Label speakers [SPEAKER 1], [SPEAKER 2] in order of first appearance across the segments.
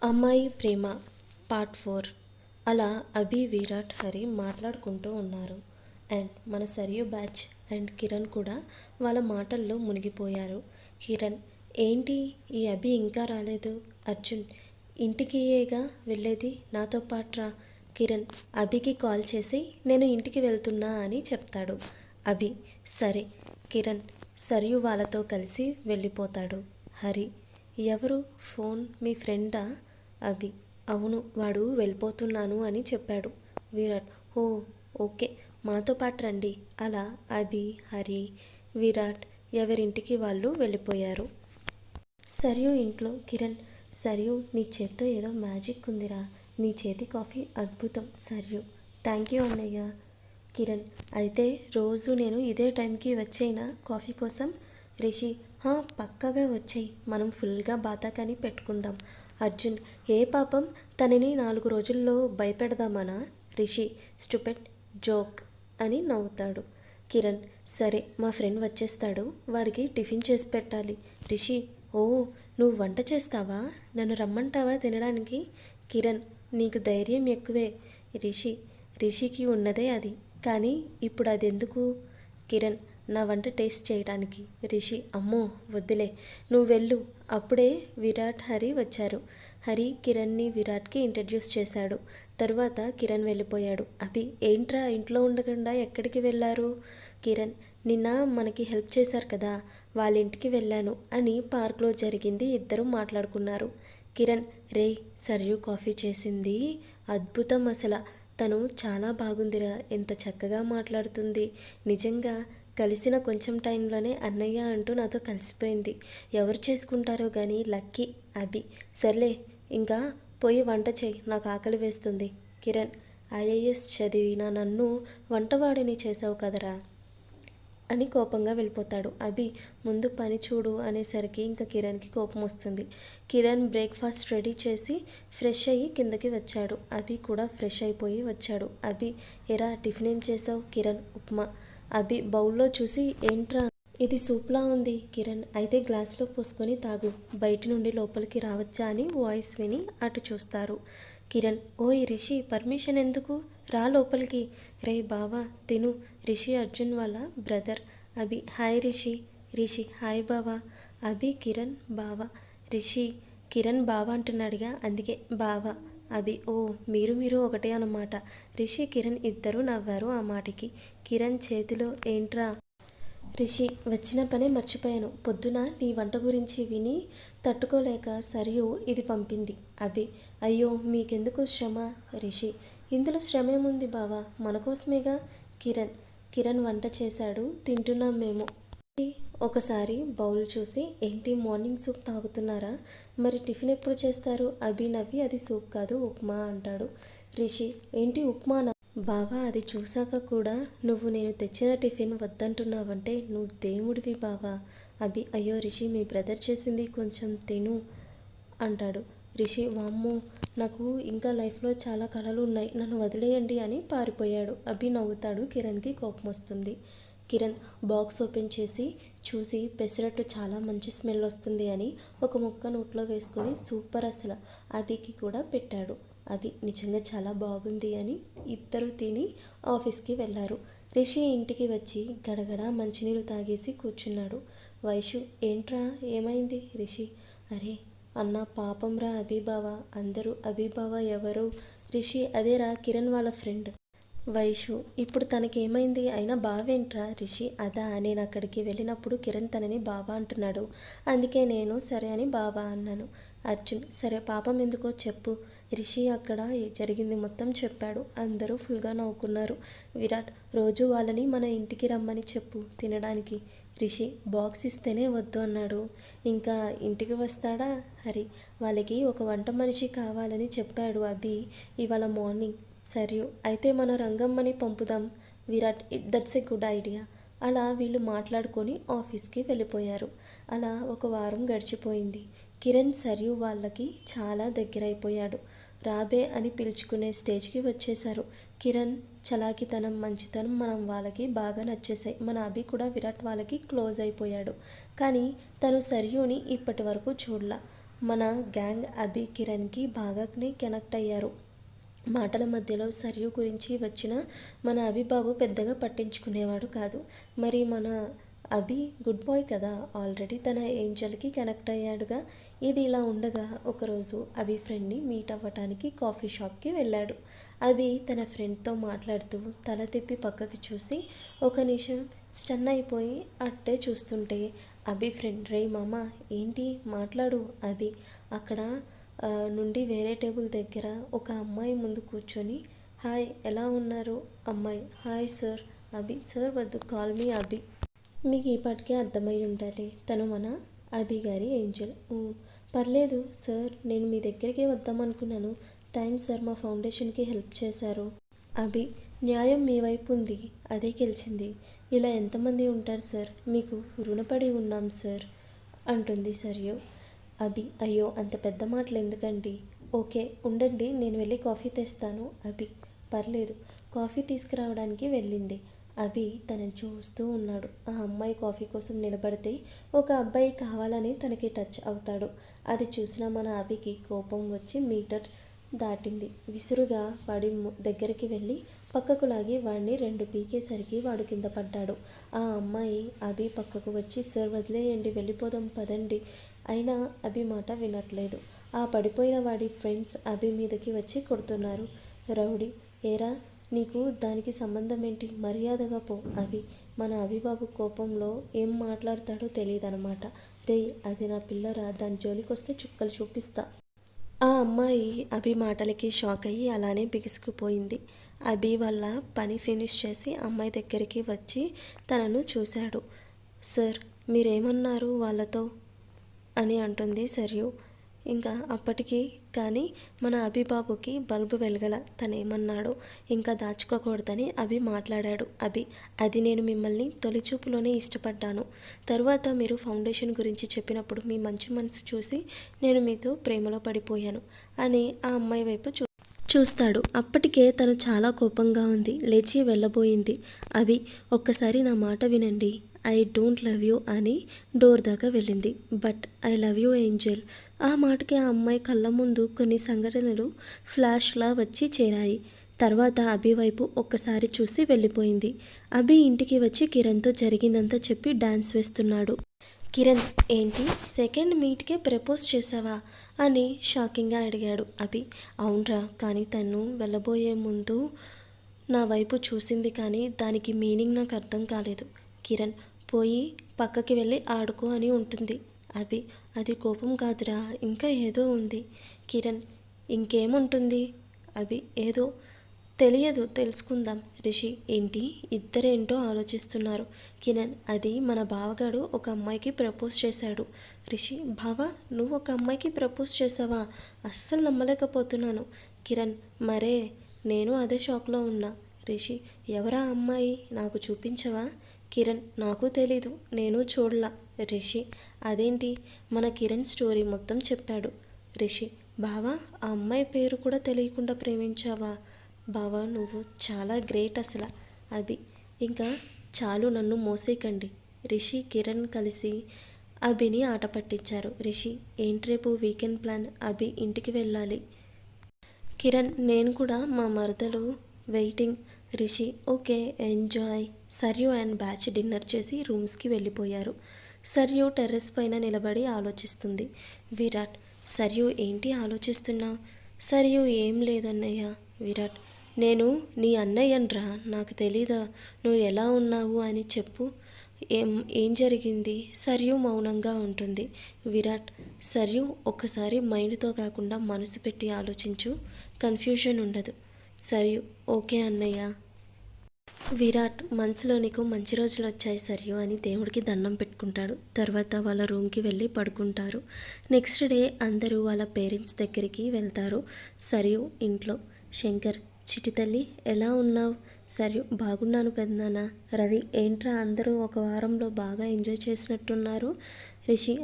[SPEAKER 1] అమ్మాయి ప్రేమ పార్ట్ 4. అలా అభి, విరాట్, హరి మాట్లాడుకుంటూ ఉన్నారు. అండ్ మన సరియు బ్యాచ్ అండ్ కిరణ్ కూడా వాళ్ళ మాటల్లో మునిగిపోయారు. కిరణ్, ఏంటి ఈ అభి ఇంకా రాలేదు? అర్జున్, ఇంటికియేగా వెళ్ళేది, నాతో పాట్రా. కిరణ్ అభికి కాల్ చేసి నేను ఇంటికి వెళ్తున్నా అని చెప్తాడు. అభి, సరే. కిరణ్ సరియు వాళ్ళతో కలిసి వెళ్ళిపోతాడు. హరి, ఎవరు ఫోన్, మీ ఫ్రెండా? అభి, అవును, వాడు వెళ్ళిపోతున్నాను అని చెప్పాడు. విరాట్, ఓ ఓకే, మాతో పాటు రండి. అలా అభి, హరి, విరాట్ ఎవరింటికి వాళ్ళు వెళ్ళిపోయారు. సరియు ఇంట్లో కిరణ్, సరియు నీ చేత్తో ఏదో మ్యాజిక్ ఉందిరా, నీ చేతి కాఫీ అద్భుతం. సరియు, థ్యాంక్ యూ అన్నయ్య. కిరణ్, అయితే రోజు నేను ఇదే టైంకి వచ్చేయినా కాఫీ కోసం? రిషి, పక్కగా వచ్చేయి, మనం ఫుల్గా బాతాకాని పెట్టుకుందాం. అర్జున్, ఏ పాపం, తనని 4 రోజుల్లో భయపెడదామనా? రిషి, స్టూపిడ్ జోక్ అని నవ్వుతాడు. కిరణ్, సరే, మా ఫ్రెండ్ వచ్చేస్తాడు, వాడికి టిఫిన్ చేసి పెట్టాలి. రిషి, ఓ, నువ్వు వంట చేస్తావా? నన్ను రమ్మంటావా తినడానికి? కిరణ్, నీకు ధైర్యం ఎక్కువే. రిషికి ఉన్నదే అది, కానీ ఇప్పుడు అదెందుకు? కిరణ్, నా వంట టేస్ట్ చేయడానికి. రిషి, అమ్మో వద్దులే, నువ్వు వెళ్ళు. అప్పుడే విరాట్, హరి వచ్చారు. హరి కిరణ్ని విరాట్కి ఇంట్రడ్యూస్ చేశాడు. తరువాత కిరణ్ వెళ్ళిపోయాడు. అభి, ఏంట్రా ఇంట్లో ఉండకుండా ఎక్కడికి వెళ్ళారు? కిరణ్, నిన్న మనకి హెల్ప్ చేశారు కదా, వాళ్ళ ఇంటికి వెళ్ళాను అని పార్క్లో జరిగింది ఇద్దరు మాట్లాడుకున్నారు. కిరణ్, రేయ్, సరియు కాఫీ చేసింది అద్భుతం, అసలు తను చాలా బాగుందిరా, ఎంత చక్కగా మాట్లాడుతుంది. నిజంగా కలిసిన కొంచెం టైంలోనే అన్నయ్య అంటూ నాతో కలిసిపోయింది. ఎవరు చేసుకుంటారో కానీ లక్కీ. అభి, సర్లే, ఇంకా పోయి వంట చేయి, నాకు ఆకలి వేస్తుంది. కిరణ్, ఐఏఎస్ చదివిన నన్ను వంటవాడిని చేసావు కదరా అని కోపంగా వెళ్ళిపోతాడు. అభి, ముందు పని చూడు అనేసరికి ఇంకా కిరణ్కి కోపం వస్తుంది. కిరణ్ బ్రేక్ఫాస్ట్ రెడీ చేసి ఫ్రెష్ అయ్యి కిందకి వచ్చాడు. అభి కూడా ఫ్రెష్ అయిపోయి వచ్చాడు. అభి, ఎరా టిఫిన్ ఏం చేసావు? కిరణ్, ఉప్మా. అభి బౌల్లో చూసి, ఏంట్రా ఇది సూప్లా ఉంది? కిరణ్, అయితే గ్లాసులో పోసుకొని తాగు, బయటి నుండి లోపలికి రావచ్చా అని వాయిస్ విని అటు చూస్తారు. కిరణ్, ఓయ్ రిషి, పర్మిషన్ ఎందుకు? రా లోపలికి. రే బావా తిను, రిషి అర్జున్ వాళ్ళ బ్రదర్. అభి, హాయ్ రిషి. రిషి, హాయ్ బావా. అభి, కిరణ్ బావా. రిషి, కిరణ్ బావా అంటున్నాడుగా, అందుకే బావా. అభి, ఓ, మీరు ఒకటే అన్నమాట. రిషి, కిరణ్ ఇద్దరూ నవ్వారు ఆ మాటకి. కిరణ్ చేతిలో, ఏంట్రా? రిషి, వచ్చిన పనే మర్చిపోయాను, పొద్దున నీ వంట గురించి విని తట్టుకోలేక సరియు ఇది పంపింది. అభి, అయ్యో మీకెందుకు శ్రమ? రిషి, ఇందులో శ్రమ ఏముంది బావా, మన కోసమేగా. కిరణ్ వంట చేశాడు, తింటున్నాం మేము. ఒకసారి బౌల్ చూసి, ఏంటి మార్నింగ్ సూప్ తాగుతున్నారా? మరి టిఫిన్ ఎప్పుడు చేస్తారు? అభి నవ్వి, అది సూప్ కాదు, ఉప్మా అంటాడు. రిషి, ఏంటి ఉప్మానా? బావా, అది చూశాక కూడా నువ్వు నేను తెచ్చిన టిఫిన్ వద్దంటున్నావంటే నువ్వు దేవుడివి బావా. అభి, అయ్యో రిషి, మీ బ్రదర్ చేసింది కొంచెం తిను అంటాడు. రిషి, వామ్మో, నాకు ఇంకా లైఫ్లో చాలా కలలు ఉన్నాయి, నన్ను వదిలేయండి అని పారిపోయాడు. అభి నవ్వుతాడు. కిరణ్కి కోపం వస్తుంది. కిరణ్ బాక్స్ ఓపెన్ చేసి చూసి, పెసరట్టు చాలా మంచి స్మెల్ వస్తుంది అని ఒక ముక్క నోట్లో వేసుకొని, సూపర్ అసలు, అభికి కూడా పెట్టాడు. అభి, నిజంగా చాలా బాగుంది అని ఇద్దరు తిని ఆఫీస్కి వెళ్ళారు. రిషి ఇంటికి వచ్చి గడగడ మంచినీళ్ళు తాగేసి కూర్చున్నాడు. వైషు, ఏంట్రా ఏమైంది? రిషి, అరే అన్న పాపం రా అభిబావ. అందరూ అభిబావ ఎవరు? రిషి, అదేరా కిరణ్ వాళ్ళ ఫ్రెండ్. వైషు, ఇప్పుడు తనకేమైంది? అయినా బావేంట్రా? రిషి, అదా, నేను అక్కడికి వెళ్ళినప్పుడు కిరణ్ తనని బావా అంటున్నాడు, అందుకే నేను సరే అని బావా అన్నాను. అర్జున్, సరే, పాపం ఎందుకో చెప్పు. రిషి అక్కడ జరిగింది మొత్తం చెప్పాడు. అందరూ ఫుల్గా నవ్వుకున్నారు. విరాట్, రోజు వాళ్ళని మన ఇంటికి రమ్మని చెప్పు తినడానికి. రిషి, బాక్స్ ఇస్తేనే వద్దు అన్నాడు, ఇంకా ఇంటికి వస్తాడా? హరి, వాళ్ళకి ఒక వంట మనిషి కావాలని చెప్పాడు అభి ఇవాళ మార్నింగ్. సరియు, అయితే మన రంగమ్మని పంపుదాం. Virat, that's a good idea. అలా వీళ్ళు మాట్లాడుకొని ఆఫీస్కి వెళ్ళిపోయారు. అలా ఒక వారం గడిచిపోయింది. కిరణ్ సరియు వాళ్ళకి చాలా దగ్గరైపోయాడు. రాబే అని పిలుచుకునే స్టేజ్కి వచ్చేశారు. కిరణ్ చలాకితనం, మంచితనం మనం వాళ్ళకి బాగా నచ్చేసాయి. మన అభి కూడా విరాట్ వాళ్ళకి క్లోజ్ అయిపోయాడు. కానీ తను సరియుని ఇప్పటి వరకు చూడలా. మన గ్యాంగ్ అభి కిరణ్కి బాగానే కనెక్ట్ అయ్యారు. మాటల మధ్యలో సరియు గురించి వచ్చిన మన అభిబాబు పెద్దగా పట్టించుకునేవాడు కాదు. మరి మన అభి గుడ్ బాయ్ కదా, ఆల్రెడీ తన ఏంజల్కి కనెక్ట్ అయ్యాడుగా. ఇది ఇలా ఉండగా ఒకరోజు అభి ఫ్రెండ్ని మీట్ అవ్వటానికి కాఫీ షాప్కి వెళ్ళాడు. అభి తన ఫ్రెండ్తో మాట్లాడుతూ తల తిప్పి పక్కకి చూసి ఒక నిమిషం స్టన్ అయిపోయి అట్టే చూస్తుంటే అభి ఫ్రెండ్, రే మామ ఏంటి మాట్లాడు అభి. అక్కడ నుండి వేరే టేబుల్ దగ్గర ఒక అమ్మాయి ముందు కూర్చొని, హాయ్ ఎలా ఉన్నారు అమ్మాయి. Hi sir. అభి, సార్ వద్దు, కాల్ మీ అభి. మీకు ఈ పాటికే అర్థమై ఉండాలి, తను మన అభి గారి ఏంజల్. పర్లేదు సార్, నేను మీ దగ్గరికి వద్దామనుకున్నాను. థ్యాంక్స్ సార్, మా ఫౌండేషన్కి హెల్ప్ చేశారు. అభి, న్యాయం మీ వైపు ఉంది, అదే గెలిచింది. ఇలా ఎంతమంది ఉంటారు సార్, మీకు రుణపడి ఉన్నాం సార్ అంటుంది సరియు. అభి, అయ్యో అంత పెద్ద మాటలు ఎందుకండి. ఓకే ఉండండి, నేను వెళ్ళి కాఫీ తెస్తాను. అభి, పర్లేదు. కాఫీ తీసుకురావడానికి వెళ్ళింది. అభి తనని చూస్తూ ఉన్నాడు. ఆ అమ్మాయి కాఫీ కోసం నిలబడితే ఒక అబ్బాయి కావాలని తనకి టచ్ అవుతాడు. అది చూసిన మన అభికి కోపం వచ్చి మీటర్ దాటింది. విసురుగా వాడి దగ్గరికి వెళ్ళి పక్కకు లాగి వాడిని 2 పీకేసరికి వాడు కింద పడ్డాడు. ఆ అమ్మాయి అభి పక్కకు వచ్చి, సార్ వదిలేయండి, వెళ్ళిపోదాం పదండి. అయినా అభి మాట వినట్లేదు. ఆ పడిపోయిన వాడి ఫ్రెండ్స్ అభి మీదకి వచ్చి కొడుతున్నారు. రౌడీ, ఏరా నీకు దానికి సంబంధం ఏంటి, మర్యాదగా పో. అభి, మన అభిబాబు కోపంలో ఏం మాట్లాడతాడో తెలియదన్నమాట. రే అది నా పిల్లరా, దాని జోలికొస్తే చుక్కలు చూపిస్తా. ఆ అమ్మాయి అభి మాటలకి షాక్ అయ్యి అలానే బిగుసుకుపోయింది. అభి వాళ్ళ పని ఫినిష్ చేసి అమ్మాయి దగ్గరికి వచ్చి తనను చూశాడు. సార్ మీరేమన్నారు వాళ్ళతో అని అంటుంది సరియు. ఇంకా అప్పటికి కానీ మన అభిబాబుకి బల్బు వెలగల. తనేమన్నాడో ఇంకా దాచుకోకూడదని అభి మాట్లాడాడు. అభి, అది నేను మిమ్మల్ని తొలిచూపులోనే ఇష్టపడ్డాను. తర్వాత మీరు ఫౌండేషన్ గురించి చెప్పినప్పుడు మీ మంచి మనసు చూసి నేను మీతో ప్రేమలో పడిపోయాను అని ఆ అమ్మాయి వైపు చూస్తాడు. అప్పటికే తను చాలా కోపంగా ఉంది. లేచి వెళ్ళబోయింది. అభి, ఒక్కసారి నా మాట వినండి, ఐ డోంట్ లవ్ యూ అని డోర్ దాకా వెళ్ళింది. But I love you Angel. ఆ మాటకి ఆ అమ్మాయి కళ్ళ ముందు కొన్ని సంఘటనలు ఫ్లాష్లా వచ్చి చేరాయి. తర్వాత అభి వైపు ఒక్కసారి చూసి వెళ్ళిపోయింది. అభి ఇంటికి వచ్చి కిరణ్తో జరిగిందంతా చెప్పి డాన్స్ వేస్తున్నాడు. కిరణ్, ఏంటి సెకండ్ మీట్కే ప్రపోజ్ చేసావా అని షాకింగ్గా అడిగాడు అభి. అవునరా, కానీ తను వెళ్ళబోయే ముందు నా వైపు చూసింది, కానీ దానికి మీనింగ్ నాకు అర్థం కాలేదు. కిరణ్, పోయి పక్కకి వెళ్ళి ఆడుకో అని ఉంటుంది. అభి, అది కోపం కాదురా, ఇంకా ఏదో ఉంది. కిరణ్, ఇంకేముంటుంది. అభి, ఏదో తెలియదు, తెలుసుకుందాం. రిషి, ఏంటి ఇద్దరేంటో ఆలోచిస్తున్నారు. కిరణ్, అది మన బావగాడు ఒక అమ్మాయికి ప్రపోజ్ చేశాడు. రిషి, బావ నువ్వు ఒక అమ్మాయికి ప్రపోజ్ చేసావా, అస్సలు నమ్మలేకపోతున్నాను. కిరణ్, మరే నేను అదే షాక్లో ఉన్నా. రిషి, ఎవరా అమ్మాయి, నాకు చూపించవా. కిరణ్, నాకు తెలీదు, నేను చూడలా. రిషి, అదేంటి, మన కిరణ్ స్టోరీ మొత్తం చెప్పాడు. రిషి, బావా ఆ అమ్మాయి పేరు కూడా తెలియకుండా ప్రేమించావా. బావా నువ్వు చాలా గ్రేట్ అసలు. అభి, ఇంకా చాలు, నన్ను మోసేకండి. రిషి కిరణ్ కలిసి అభిని ఆట పట్టించారు. రిషి, ఏంటి రేపు వీకెండ్ ప్లాన్. అభి, ఇంటికి వెళ్ళాలి. కిరణ్, నేను కూడా, మా మరదలు waiting. Rishi, okay enjoy. Sarayu and batch dinner చేసి రూమ్స్కి వెళ్ళిపోయారు. సరియు టెర్రస్ పైన నిలబడి ఆలోచిస్తుంది. విరాట్, సరియు ఏంటి ఆలోచిస్తున్నావు. సరియు, ఏం లేదన్నయ్య. విరాట్, నేను నీ అన్నయ్యన్రా, నాకు తెలీదా నువ్వు ఎలా ఉన్నావు అని చెప్పు. ఏం జరిగింది. సరియు మౌనంగా ఉంటుంది. విరాట్, సరియు ఒక్కసారి మైండ్తో కాకుండా మనసు పెట్టి ఆలోచించు, కన్ఫ్యూజన్ ఉండదు. సరియు, ఓకే అన్నయ్య. విరాట్, మనసులో నీకు మంచి రోజులు వచ్చాయి సరియు అని దేవుడికి దండం పెట్టుకుంటాడు. తర్వాత వాళ్ళ రూమ్కి వెళ్ళి పడుకుంటారు. నెక్స్ట్ డే అందరూ వాళ్ళ పేరెంట్స్ దగ్గరికి వెళ్తారు. సరియు ఇంట్లో. శంకర్, చిటి తల్లి ఎలా ఉన్నావు. సరియు, బాగున్నాను పెద్దనాన్న. రవి, ఏంట్రా అందరూ ఒక వారంలో బాగా ఎంజాయ్ చేసినట్టున్నారు. రిషి,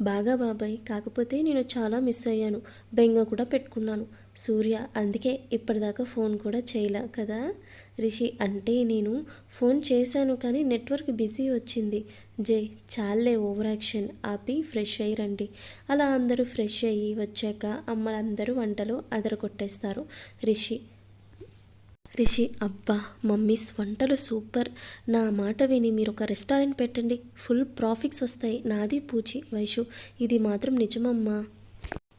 [SPEAKER 1] బాగా బాబాయ్, కాకపోతే నేను చాలా మిస్ అయ్యాను, బెంగ కూడా పెట్టుకున్నాను. సూర్య, అందుకే ఇప్పటిదాకా ఫోన్ కూడా చేయలే కదా. రిషి అంటే నేను ఫోన్ చేశాను కానీ నెట్వర్క్ బిజీ వచ్చింది. జై చాలే ఓవర్ యాక్షన్ ఆపి ఫ్రెష్ అయ్యి రండి. అలా అందరూ ఫ్రెష్ అయ్యి వచ్చాక అమ్మలందరూ వంటలు అదరగొట్టేస్తారు. రిషి అబ్బా మమ్మీస్ వంటలు సూపర్. నా మాట విని మీరు ఒక రెస్టారెంట్ పెట్టండి, ఫుల్ ప్రాఫిట్స్ వస్తాయి. నాది పూచి వైషు ఇది మాత్రం నిజమమ్మా.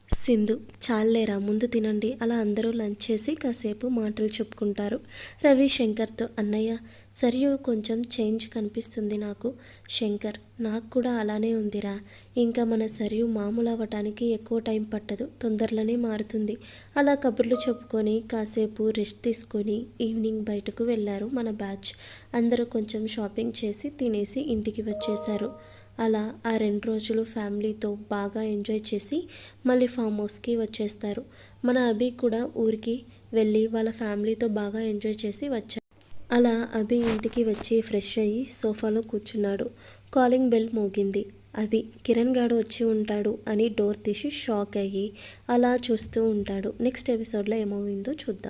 [SPEAKER 1] సింధు చాలేరా ముందు తినండి. అలా అందరూ లంచ్ చేసి కాసేపు మాటలు చెప్పుకుంటారు. రవి శంకర్తో అన్నయ్య సరియు కొంచెం చేంజ్ కనిపిస్తుంది నాకు. శంకర్ నాకు కూడా అలానే ఉందిరా. ఇంకా మన సరియు మామూలు అవ్వటానికి ఎక్కువ టైం పట్టదు, తొందరలోనే మారుతుంది. అలా కబుర్లు చెప్పుకొని కాసేపు రెస్ట్ తీసుకొని ఈవినింగ్ బయటకు వెళ్ళారు మన బ్యాచ్. అందరూ కొంచెం షాపింగ్ చేసి తినేసి ఇంటికి వచ్చేశారు. అలా ఆ 2 రోజులు ఫ్యామిలీతో బాగా ఎంజాయ్ చేసి మళ్ళీ ఫామ్ హౌస్కి వచ్చేస్తారు. మన అభి కూడా ఊరికి వెళ్ళి వాళ్ళ ఫ్యామిలీతో బాగా ఎంజాయ్ చేసి వచ్చారు. అలా అభి ఇంటికి వచ్చి ఫ్రెష్ అయ్యి సోఫాలో కూర్చున్నాడు. కాలింగ్ బెల్ మోగింది. అభి కిరణ్ గాడు వచ్చి ఉంటాడు అని డోర్ తీసి షాక్ అయ్యి అలా చూస్తూ ఉంటాడు. నెక్స్ట్ ఎపిసోడ్లో ఏమవుతుందో చూద్దాం.